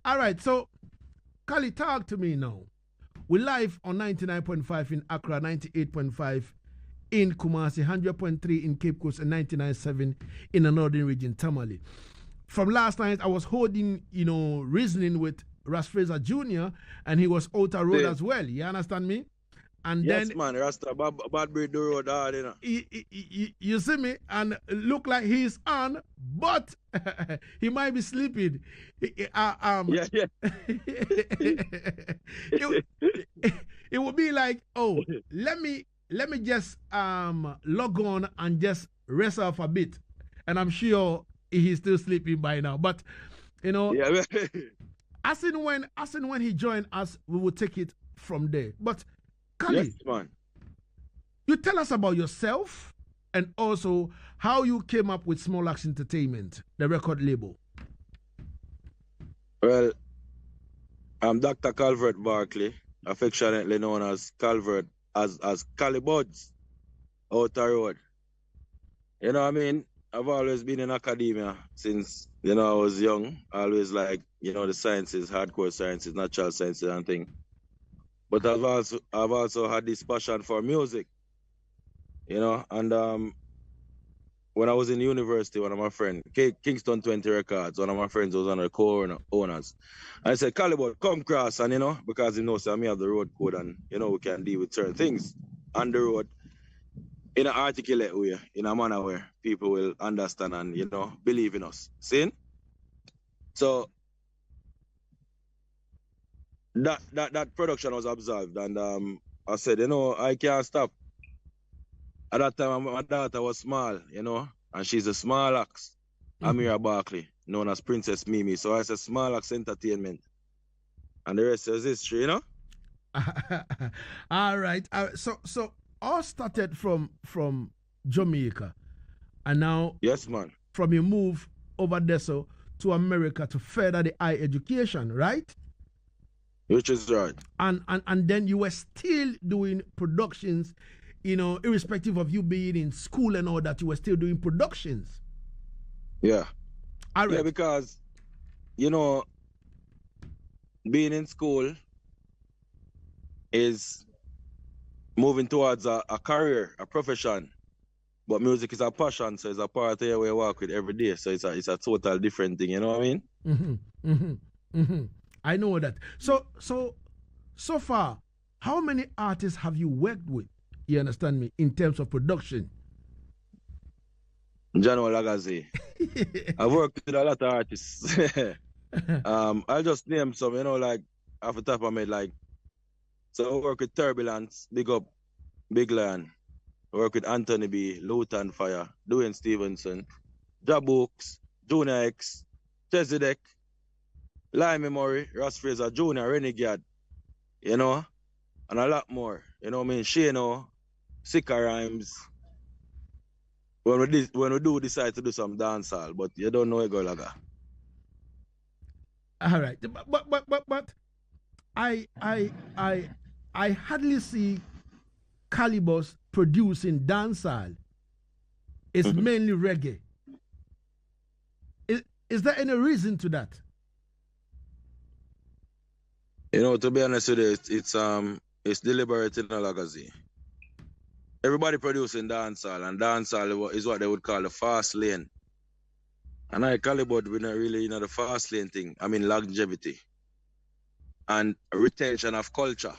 All right, so Cully, talk to me now. We live on 99.5 in Accra, 98.5 in Kumasi, 100.3 in Cape Coast, and 99.7 in the northern region, Tamale. From last night, I was holding, reasoning with Ras Fraser Jr., and he was out the road as well. You understand me? And yes, then, man, Rasta, bad breed the road hard, you know. You see me, and look like he's on, but he might be sleeping. Yeah. It would be like, oh, let me just log on and just rest off a bit, and I'm sure he's still sleeping by now. But Yeah. as in when he joined us, we will take it from there. But Cully, Yes, man. you tell us about yourself and also how you came up with Small Axe Entertainment, the record label. Well, I'm Dr. Calvert Barkley, affectionately known as Calvert, as Cully Budz out the road. You know what I mean? I've always been in academia since, I was young. Always like, the sciences, hardcore sciences, natural sciences and things. But I've also had this passion for music, and when I was in university, one of my friends, Kingston 20 Records, one of my friends was one of the co-owners. I said, Cully Budz, come cross, and because he knows I have the road code and, we can deal with certain things on the road in an articulate way, in a manner where people will understand and, believe in us. See? So that production was observed, and I said, I can't stop. At that time, my daughter was small, and she's a Small Axe, Amira Barkley, known as Princess Mimi. So I said, Small Axe Entertainment, and the rest is history, All right. So all started from Jamaica, and now yes, man. From your move over there to America to further the high education, right? Which is right. And then you were still doing productions, irrespective of you being in school and all that, you were still doing productions. Yeah. All right. Yeah, because, being in school is moving towards a career, a profession. But music is a passion, so it's a part of your way you walk with every day. So it's a total different thing, you know what I mean? Mm-hmm, mm-hmm, mm-hmm. I know that. So far, how many artists have you worked with? You understand me? In terms of production. Lagazee. I've worked with a lot of artists. I'll just name some, like off the top of my head, like, so I work with Turbulence, big up, Big Lion. I work with Anthony B, Luton Fire, Dwayne Stevenson, Jabooks, Junior X, Chesedek, Lime Memory, Ras Fraser Jr., Renegade, and a lot more. You know what I mean? Shano, Sika Rhymes. When we do decide to do some dancehall, but you don't know a girl like that. All right, but I hardly see Cully Budz producing dancehall. It's mainly reggae. Is there any reason to that? To be honest with you, it's deliberate in a Lagazee. Everybody producing dancehall, and dancehall is what they would call the fast lane. And Cully Budz, we're not really the fast lane thing. I mean longevity and retention of culture.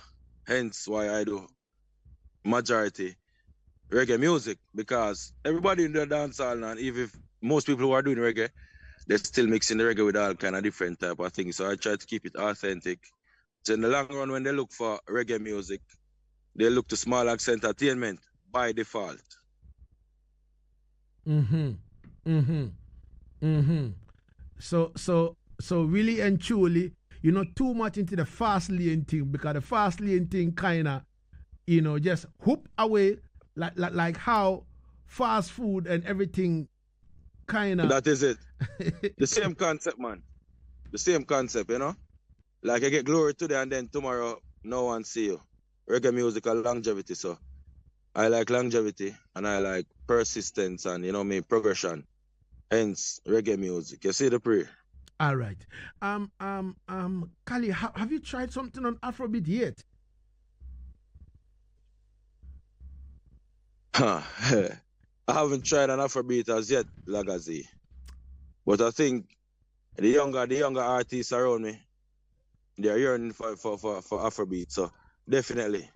Hence why I do majority reggae music, because everybody in the dancehall, and even if most people who are doing reggae, they're still mixing the reggae with all kind of different type of things. So I try to keep it authentic. So in the long run, when they look for reggae music, they look to Small Axe Entertainment by default. So really and truly, you're not too much into the fast lane thing, because the fast lane thing kind of, just whoop away like how fast food and everything kind of. That is it. The same concept, man. The same concept, Like I get glory today and then tomorrow no one see you. Reggae music and longevity, so I like longevity and I like persistence and progression. Hence reggae music. You see the prayer. All right. Cully, have you tried something on Afrobeat yet? I haven't tried an Afrobeat as yet, Lagazee. But I think the younger artists around me, they're yearning for Afrobeat. So definitely,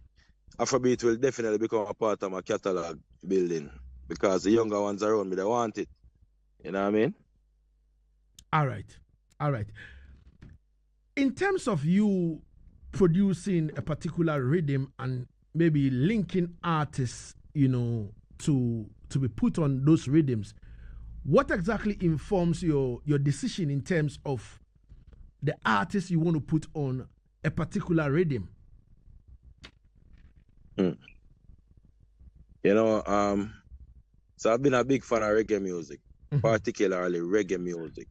Afrobeat will definitely become a part of my catalog building because the younger ones around me, they want it. You know what I mean? All right. All right. In terms of you producing a particular rhythm and maybe linking artists, to be put on those rhythms, what exactly informs your decision in terms of the artist you want to put on a particular rhythm? So I've been a big fan of reggae music, particularly reggae music.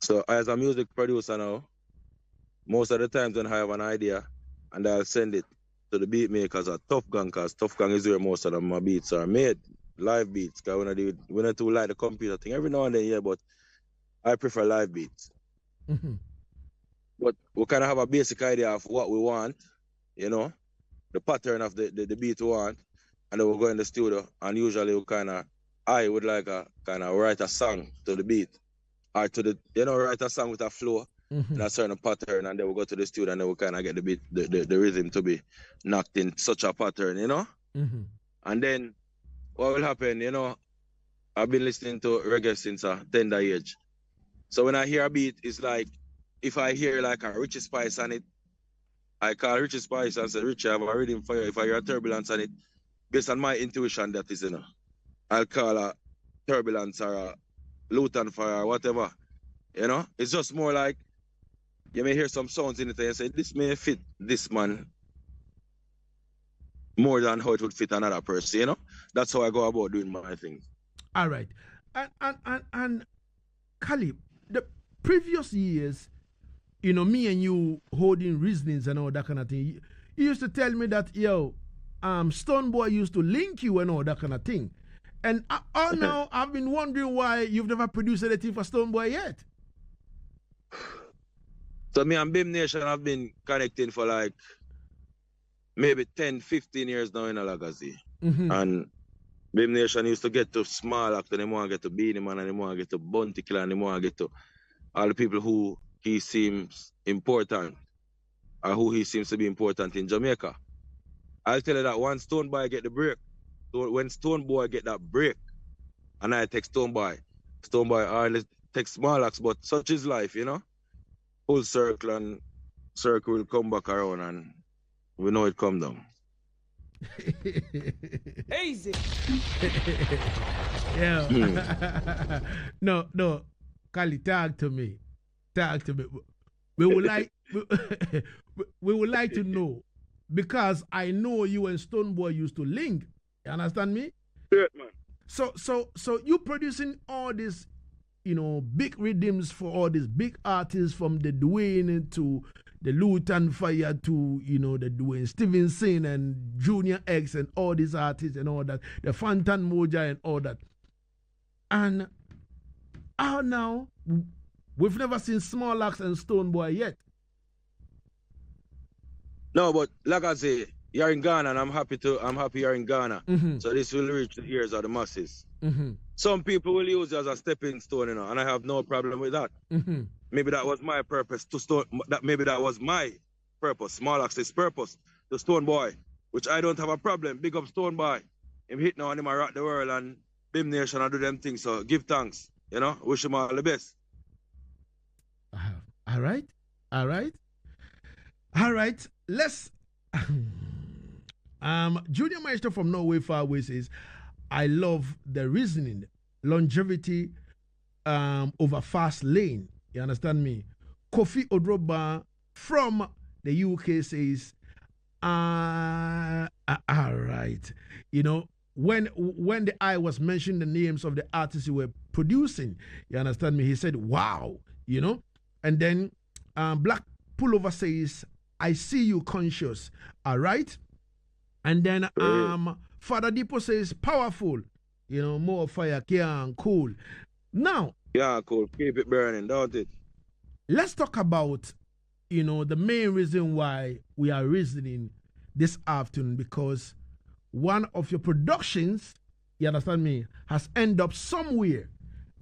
So as a music producer now, most of the times when I have an idea and I'll send it to the beat makers at Tough Gang, because Tough Gang is where most of my beats are made, live beats, because when I do like the computer thing, every now and then, yeah, but I prefer live beats. But we kind of have a basic idea of what we want, the pattern of the beat we want, and then we'll go in the studio, and usually I would like a kind of write a song to the beat, or to the, write a song with a flow, in a certain pattern, and then we'll go to the studio, and then we'll kind of get the beat, the rhythm to be knocked in such a pattern, And then what will happen, I've been listening to reggae since a tender age. So when I hear a beat, it's like, if I hear like a Richie Spice on it, I call Richie Spice and say, Richie, I have a rhythm for you. If I hear a turbulence on it, based on my intuition, that is, I'll call a turbulence or a Luton fire or whatever. It's just more like, you may hear some sounds in it and you say, this may fit this man more than how it would fit another person, That's how I go about doing my things. All right. And Cully, the previous years, me and you holding reasonings and all that kind of thing, you used to tell me that, Stonebwoy used to link you and all that kind of thing. And all now, I've been wondering why you've never produced anything for Stonebwoy yet. So me and Bim Nation have been connecting for like maybe 10, 15 years now in Lagazee. And Bim Nation used to get to Small Act, and they want to get to Beanie Man, and they want to get to Bounty Killer, and they want to get to all the people who he seems important, or who he seems to be important in Jamaica. I'll tell you that once Stonebwoy get the break, when Stonebwoy get that break, and I take Stonebwoy hardly take Small Axe, but such is life, Full circle, and circle will come back around, and we know it come down. Easy. Yeah. No, Cully, talk to me. We would like we would like to know, because I know you and Stonebwoy used to link. You understand me? Yeah, man. So you producing all these, big rhythms for all these big artists, from the Dwayne to the Luton Fire to, the Dwayne Stevenson and Junior X and all these artists and all that, the Fantan Moja and all that. And now, we've never seen Small Axe and Stonebwoy yet. No, but like I say, you're in Ghana, and I'm happy you're in Ghana. So this will reach the ears of the masses. Some people will use it as a stepping stone, and I have no problem with that. Maybe that was my purpose maybe that was my purpose, Small Axe's purpose, the Stonebwoy, which I don't have a problem. Big up Stonebwoy. Him hit now and him a rock the world, and Bim Nation I do them things. So give thanks, wish him all the best. All right. Let's Junior Maestro from Norway Far Away says, I love the reasoning, longevity over fast lane. You understand me? Kofi Odroba from the UK says, all right. When the I was mentioning the names of the artists you were producing, you understand me? He said, wow, And then Black Pullover says, I see you conscious. All right. And then Father Depot says, powerful, more fire, care and cool. Now, Yeah, cool. Keep it burning, don't it? Let's talk about, the main reason why we are reasoning this afternoon, because one of your productions, you understand me, has ended up somewhere.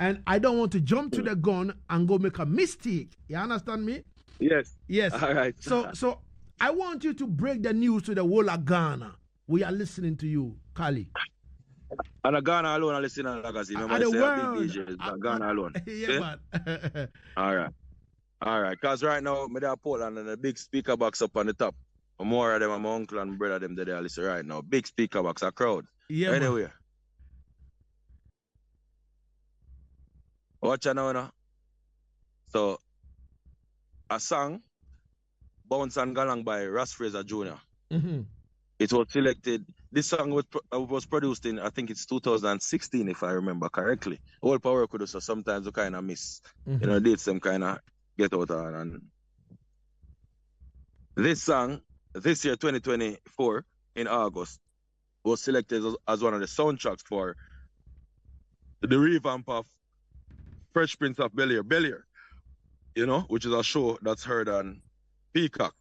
And I don't want to jump to the gun and go make a mistake. You understand me? Yes. Yes. All right. So I want you to break the news to the whole of Ghana. We are listening to you, Cully. And Ghana alone, I listen to Lagazee. Remember, I say a big DJ, Ghana alone. Yeah, man. All right. All right. Because right now, I'm at Portland and a big speaker box up on the top. More of them are my uncle and brother them that they listen right now. Big speaker box, a crowd. Yeah, anyway. Man. Watch now. So, a song, Bounce and Galang by Ras Fraser Jr. Mm-hmm. It was selected. This song was produced in, I think it's 2016, if I remember correctly. All power could so sometimes we kind of miss. Mm-hmm. Dates them kind of get out on. And this song, this year, 2024, in August, was selected as one of the soundtracks for the revamp of Fresh Prince of Belair, which is a show that's heard on Peacock.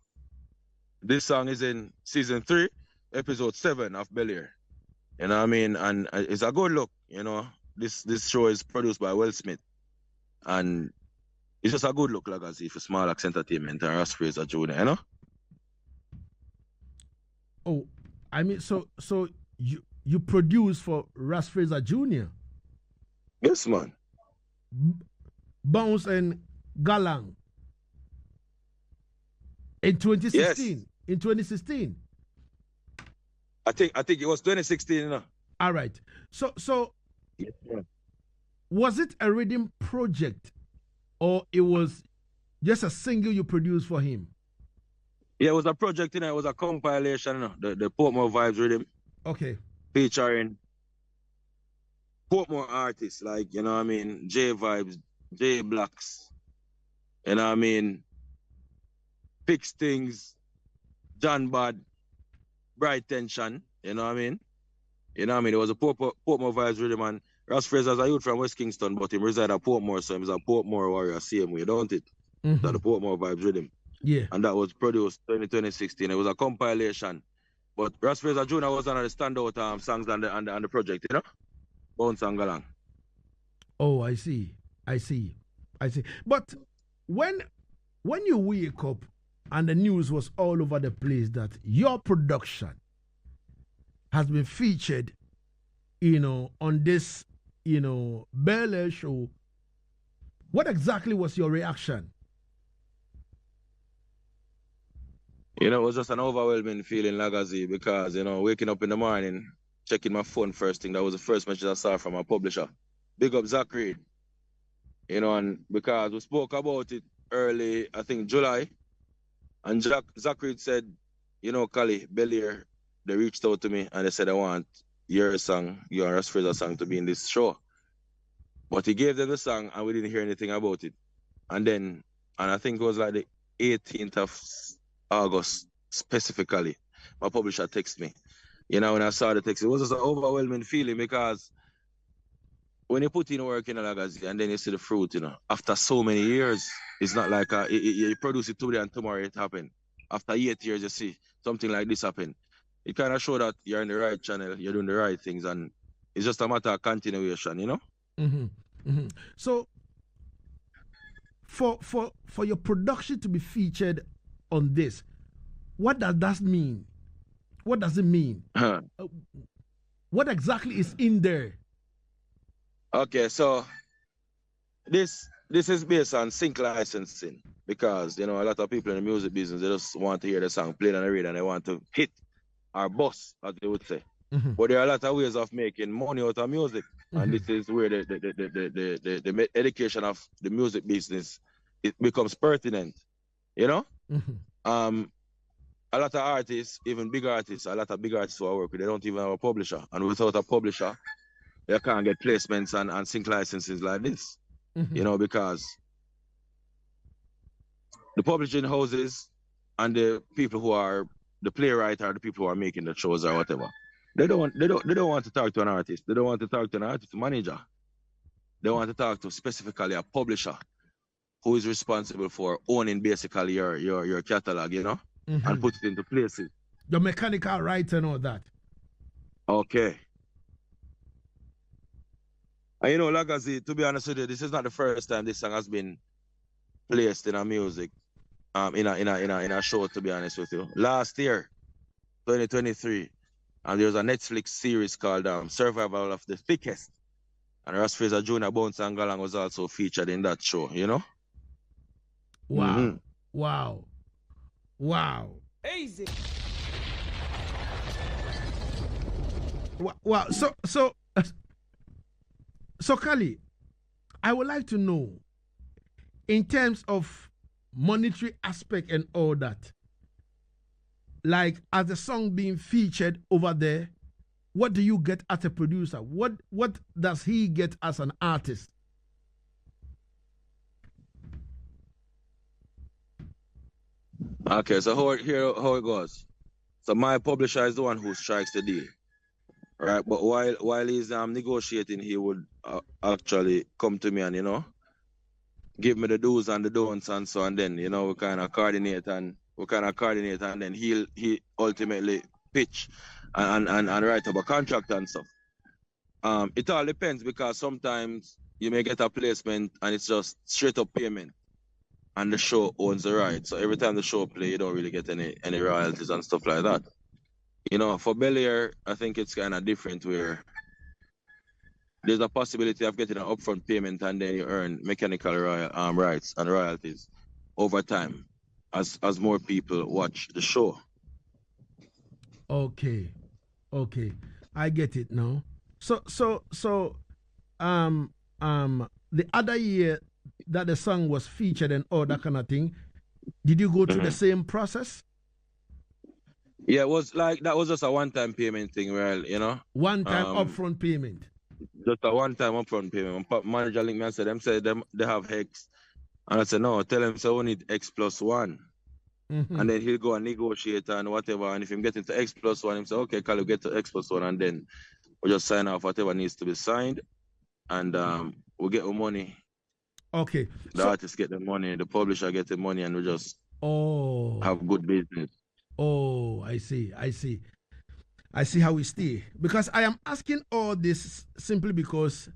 This song is in season 3, episode 7 of Belair. You know what I mean? And it's a good look, This show is produced by Will Smith. And it's just a good look, Lagazee, for Small Axe Entertainment and Ras Fraser Jr., Oh, I mean, so you produce for Ras Fraser Jr.? Yes, man. Bounce and Galang. In 2016. Yes. In 2016. I think it was 2016, All right. So yes, was it a rhythm project, or it was just a single you produced for him? Yeah, it was a project, it was a compilation, the Portmore Vibes Rhythm. Okay. Featuring Portmore artists like, J Vibes, J Blacks, Fix Things, John Bad, Bright Tension, It was a Portmore Vibes Rhythm, and Ras Fraser is a youth from West Kingston, but he reside at Portmore, so he's a Portmore warrior, same way, don't it? Mm-hmm. So the Portmore Vibes Rhythm. Yeah. And that was produced 2016. It was a compilation. But Ras Fraser Jr. was one of the standout songs on the project, Bounce and Galang. Oh, I see. But when you wake up and the news was all over the place that your production has been featured, on this, Belair show, what exactly was your reaction? It was just an overwhelming feeling, Lagazee, because, waking up in the morning, checking my phone first thing, that was the first message I saw from my publisher. Big up Zach Reed. And because we spoke about it early, I think July, and Zach Reed said, Cully, Belair, they reached out to me and they said, I want your song, your Ras Fraser song to be in this show. But he gave them the song and we didn't hear anything about it. And I think it was like the 18th of August specifically, my publisher texted me. When I saw the text, it was just an overwhelming feeling because when you put in work in a Lagazee and then you see the fruit, after so many years, it's not like you produce it today and tomorrow it happened. After 8 years, you see something like this happen. It kind of shows that you're in the right channel, you're doing the right things, and it's just a matter of continuation, Mm-hmm. Mm-hmm. So, for your production to be featured on this, what does that mean? What does it mean? What exactly is in there? Okay, so this is based on sync licensing because a lot of people in the music business, they just want to hear the song played on the radio and they want to hit or bust, as they would say. Mm-hmm. But there are a lot of ways of making money out of music, and this is where the education of the music business it becomes pertinent. Mm-hmm. A lot of artists, even big artists, a lot of big artists who I work with, they don't even have a publisher. And without a publisher, they can't get placements and sync licenses like this. Mm-hmm. Because the publishing houses and the people who are the playwright or the people who are making the shows or whatever, they don't want to talk to an artist. They don't want to talk to an artist manager. they want to talk to specifically a publisher who is responsible for owning basically your catalog, you know, and put it into places. The mechanical rights and all that. Okay. And you know, Lagazee, to be honest with you, this is not the first time this song has been placed in a music, in a show, to be honest with you. Last year, 2023, and there was a Netflix series called Survival of the Thickest. And Ras Fraser Jr. Bounce and Galang was also featured in that show, you know? Wow. Wow. Wow. Easy. Wow. So Cully, I would like to know, in terms of monetary aspect and all that, like as the song being featured over there, what do you get as a producer? What does he get as an artist? Okay, so how it goes. So my publisher is the one who strikes the deal, right? But while he's negotiating, he would actually come to me and, you know, give me the do's and the don'ts and so, and then, you know, we kind of coordinate and then he ultimately pitch and write up a contract and stuff. It all depends, because sometimes you may get a placement and it's just straight up payment, and the show owns the right. So every time the show play, you don't really get any royalties and stuff like that. You know, for Belair, I think it's kind of different, where there's a possibility of getting an upfront payment and then you earn mechanical rights and royalties over time as more people watch the show. Okay, I get it now. So the other year that the song was featured and all that kind of thing, did you go through the same process? Yeah, it was like, that was just a one-time payment thing, where, you know, one-time upfront payment. Just a one-time upfront payment. My manager linked me and said, they have X. And I said, no, tell them, so we need X plus one. And then he'll go and negotiate and whatever. And if him get into X plus one, he'll say, okay, Cully, get to X plus one. And then we'll just sign off whatever needs to be signed. And we'll get our money. Okay. The artist get the money, the publisher get the money, and we just have good business. Oh, I see how we stay. Because I am asking all this simply because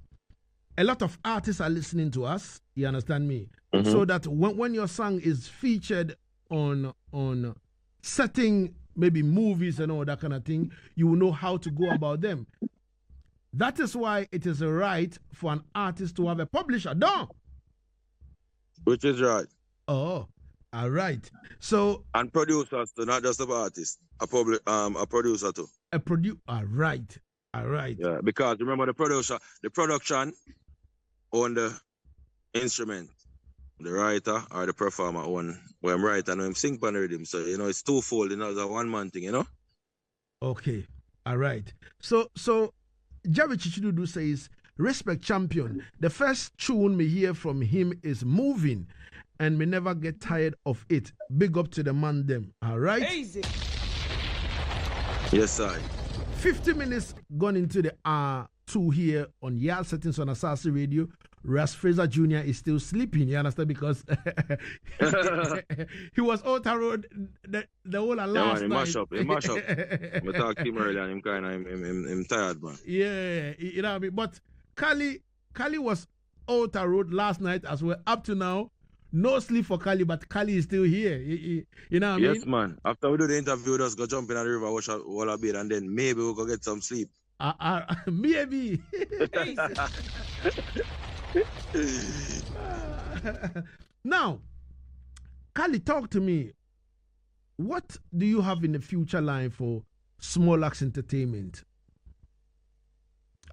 a lot of artists are listening to us, you understand me? So that when your song is featured on certain maybe movies and all that kind of thing, you will know how to go about them. That is why it is a right for an artist to have a publisher. No. Which is right. Oh, all right. So, and producers too, not just an artist, a producer too. All right. Yeah, because remember, the production on the instrument, the writer or the performer on when I'm writer and I'm sing on the rhythm. So, you know, it's twofold, you know, it's a one-man thing, you know? Okay. All right. So Jerry Chichidudu says, respect champion. The first tune me hear from him is Moving, and me never get tired of it. Big up to the man them. All right? Easy. Yes, sir. 50 minutes gone into the R2 here on Yaad Settingz on Asaase Radio. Ras Fraser Jr. is still sleeping, you understand? Because he was out the road the whole last night. He mash up. We talked to him earlier and I'm tired, man. Yeah, you know what I mean? But Cully was out the road last night as well. Up to now, no sleep for Cully, but Cully is still here. You know what I mean? Yes, man. After we do the interview, just go jump in the river, wash a bit, and then maybe we'll go get some sleep. Maybe. Now, Cully, talk to me. What do you have in the future line for Small Axe Entertainment?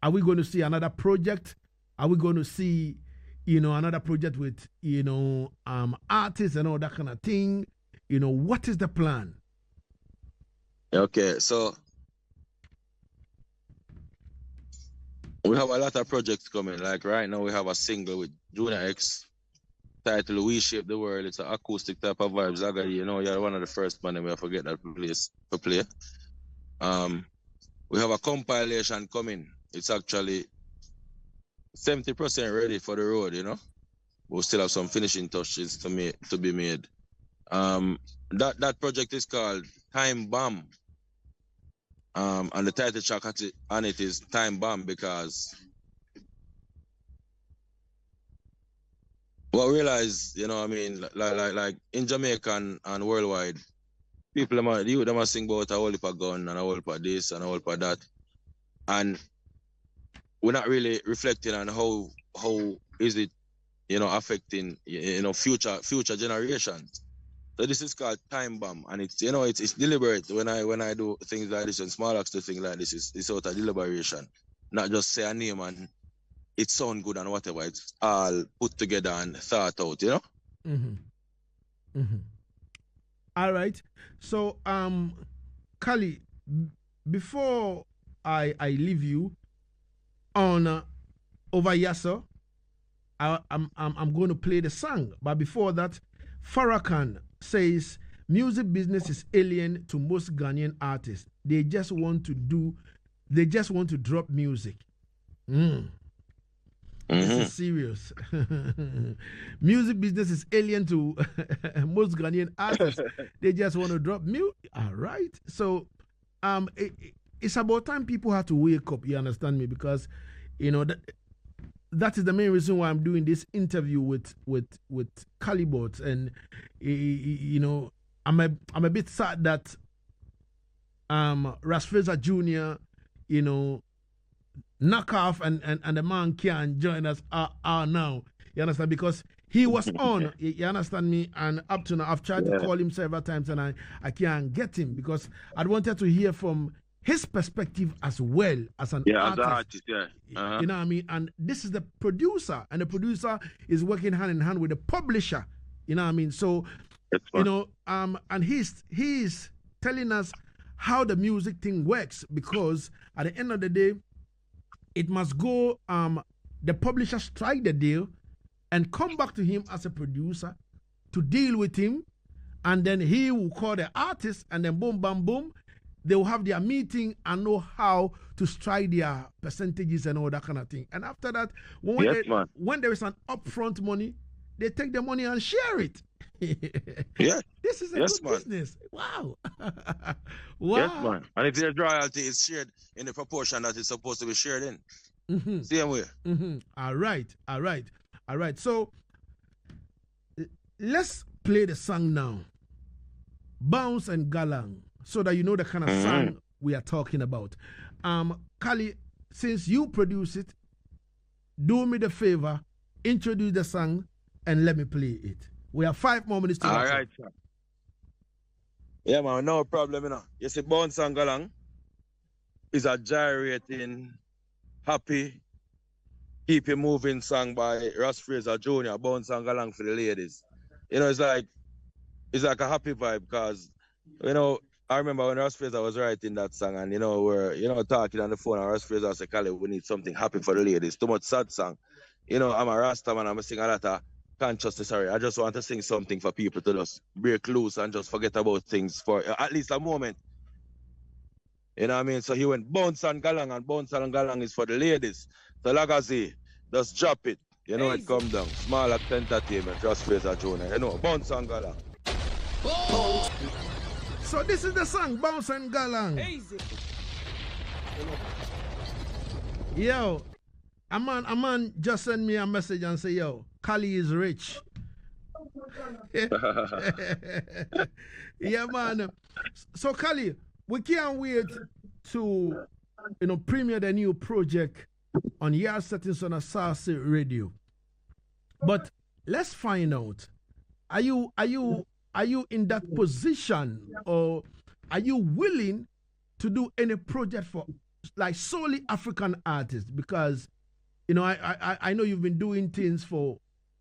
Are we going to see another project? Are we going to see, another project with, artists and all that kind of thing? What is the plan? Okay, so we have a lot of projects coming. Like right now, we have a single with Junior X titled We Shape the World. It's an acoustic type of vibes. Lagazee, you're one of the first man we forget that place to play. We have a compilation coming. It's actually 70% ready for the road, you know. We'll still have some finishing touches to be made. That project is called Time Bomb. And the title track on it is Time Bomb because what we realize, you know, I mean, like in Jamaica and worldwide, people them are sing about a whole heap of gun and a whole heap of this and a whole heap of that, and we're not really reflecting on how is it, you know, affecting, you know, future generations. So this is called Time Bomb, and it's, you know, it's deliberate. When I do things like this and small acts do things like this, it's out of deliberation, not just say a name and it sound good and whatever. It's all put together and thought out, you know. All right. So, Cully, before I leave you on over Yasa, I'm going to play the song. But before that, Farrakhan says music business is alien to most Ghanaian artists. They just want to drop music. This is serious. Music business is alien to most Ghanaian artists. They just want to drop music. All right. So, it's about time people have to wake up. You understand me? Because, you know, that is the main reason why I'm doing this interview with Cully Budz, and you know, I'm a bit sad that Ras Fraser Jr., you know, knock off and the man can't join us now. You understand? Because he was on, you understand me, and up to now I've tried to call him several times and I can't get him because I wanted to hear from his perspective as well as an artist. As an artist, You know what I mean? And this is the producer, and the producer is working hand in hand with the publisher. You know what I mean? So, you know, and he's telling us how the music thing works, because at the end of the day, it must go, the publisher strike the deal and come back to him as a producer to deal with him, and then he will call the artist, and then boom, bam, boom, they will have their meeting and know how to strike their percentages and all that kind of thing. And after that, when there is an upfront money, they take the money and share it. This is a good business. Wow. Wow. Yes, man. And if there's royalty, it's shared in the proportion that it's supposed to be shared in. Same way. All right. So let's play the song now. Bounce and Galang, so that you know the kind of song we are talking about. Cully, since you produce it, do me the favor, introduce the song, and let me play it. We have 5 more minutes to All right, sir. Yeah, man, no problem, you know. You see, Bounce and Galang is a gyrating, happy, keep it moving song by Ras Fraser Jr., Bounce and Galang for the ladies. You know, it's like a happy vibe, because, you know, I remember when Ras Fraser was writing that song, and, you know, we're, you know, talking on the phone, and Ras Fraser said, Cully, we need something happy for the ladies. Too much sad song. You know, I'm a Rasta man, I'm singing a lot of consciousness. Sorry, I just want to sing something for people to just break loose and just forget about things for at least a moment. You know what I mean? So he went Bounce and Galang, and Bounce and Galang is for the ladies. So Lagazee, just drop it. You know, it come down. Small Act Entertainment, Ras Fraser Jr. You know, Bounce and Galang. So this is the song, Bounce and Galang. Easy. Yo, a man just sent me a message and say, yo, Cully is rich. Yeah, man. So Cully, we can't wait to, you know, premiere the new project on Yaad Settingz on Asaase Radio. But let's find out, are you in that position, or are you willing to do any project for like solely African artists? Because, you know, I know you've been doing things for,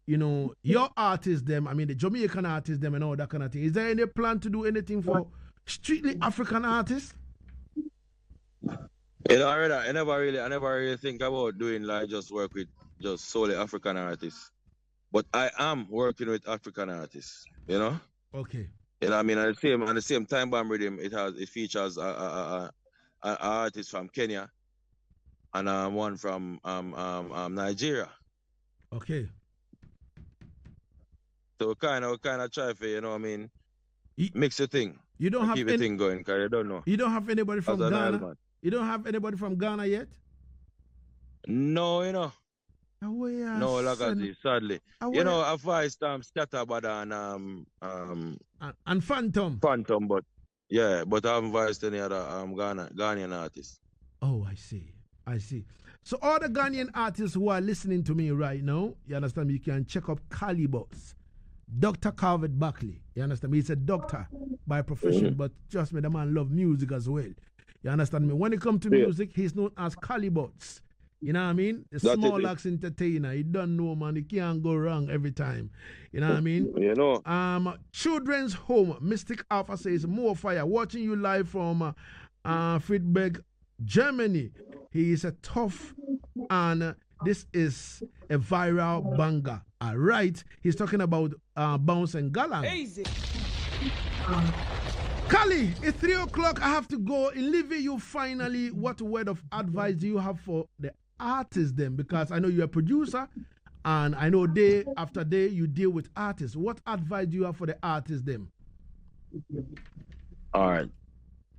you know, your artists, them, I mean the Jamaican artists, them, and all that kind of thing. Is there any plan to do anything for strictly African artists? You know, I never really think about doing like just work with just solely African artists. But I am working with African artists, you know? Okay. You know, I mean, on the same Time Bomb rhythm, it features an artist from Kenya, and one from Nigeria. Okay. So we kind of try for, you know what I mean, You, mix the thing. you don't have keep the thing going, because you don't know. You don't have anybody from As an Ghana? Ireland. You don't have anybody from Ghana yet? No, you know. No, Lagazee, sadly. You know, I've voiced Scatterbad and Phantom. Phantom, but yeah, but I haven't voiced any other Ghanaian artists. Oh, I see. I see. So all the Ghanaian artists who are listening to me right now, you understand me, you can check up Cully Budz. Dr. Calvert Buckley. You understand me? He's a doctor by profession, but trust me, the man love music as well. You understand me? When it comes to music, he's known as Cully Budz. You know what I mean? The small axe entertainer. He don't know, man. He can't go wrong every time. You know what I mean? You know. Children's Home, Mystic Alpha says, more fire. Watching you live from Friedberg, Germany. He is a tough, and this is a viral banger. All right. He's talking about Bounce and Galang. Easy. Cully, it's 3 o'clock. I have to go. In leaving you finally, what word of advice do you have for the artists then? Because I know you're a producer, and I know day after day you deal with artists. What advice do you have for the artists then? All right.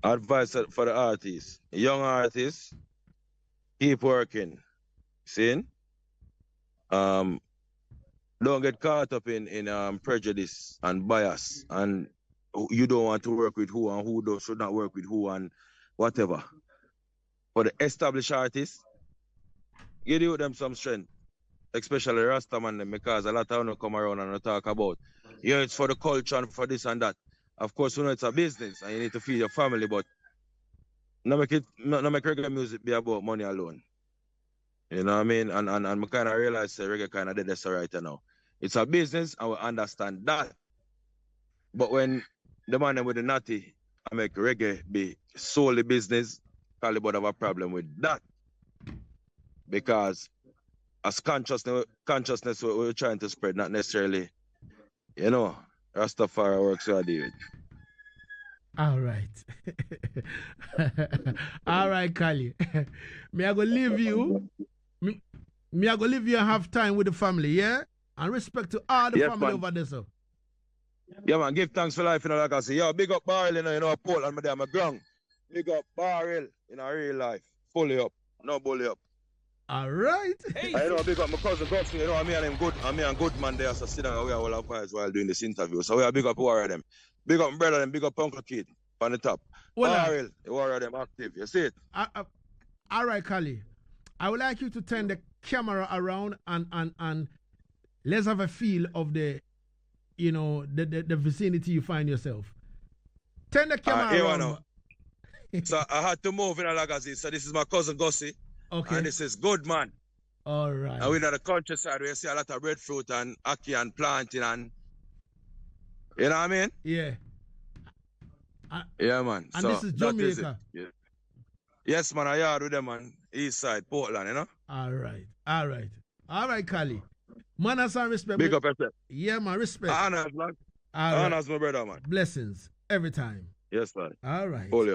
Advice for the artists. Young artists, keep working. See? Don't get caught up in prejudice and bias, and you don't want to work with who and who should not work with who and whatever. For the established artists, give them some strength, especially Rastaman them, because a lot of them come around and talk about, it's for the culture and for this and that. Of course, it's a business and you need to feed your family, but not make reggae music be about money alone. You know what I mean? And I kind of realize reggae kind of did this right now. It's a business, and we understand that. But when the man with the natty I make reggae be solely business, Cully Budz have a problem with that. Because as consciousness we're trying to spread, not necessarily, Rastafari works with David. All right. All right, Cully. Me I go leave you. Me I go leave you and have time with the family, yeah? And respect to all the family over there, so. Yeah, man, give thanks for life, like I say. Yo, big up Barrel, Portland, my ground. Big up Barrel in a real life. Fully up, no bully up. All right. Hey. I big up my cousin Godfrey, me and good man there, so sit down and we are all up while doing this interview. So we are big up warrior them. Big up brother them, big up Uncle Kid on the top. Barrel, the warrior them active. You see it? All right, Cully. I would like you to turn the camera around and let's have a feel of the the vicinity you find yourself. Turn the camera around. So I had to move in a Lagazee. So this is my cousin Gussie. Okay. And this is good man. All right. And we're in the countryside where you see a lot of breadfruit and ackee and planting and you know what I mean? Yeah. Yeah, man. And so this is Jamaica. Yeah. Yes, man. I Yaad with them, man. East side, Portland, All right. All right. All right, Cully. Manners and respect. Big up yourself. Yeah, man. Respect. Honors, man. Honors, my brother, man. Blessings every time. Yes, man. All right. Hold you up.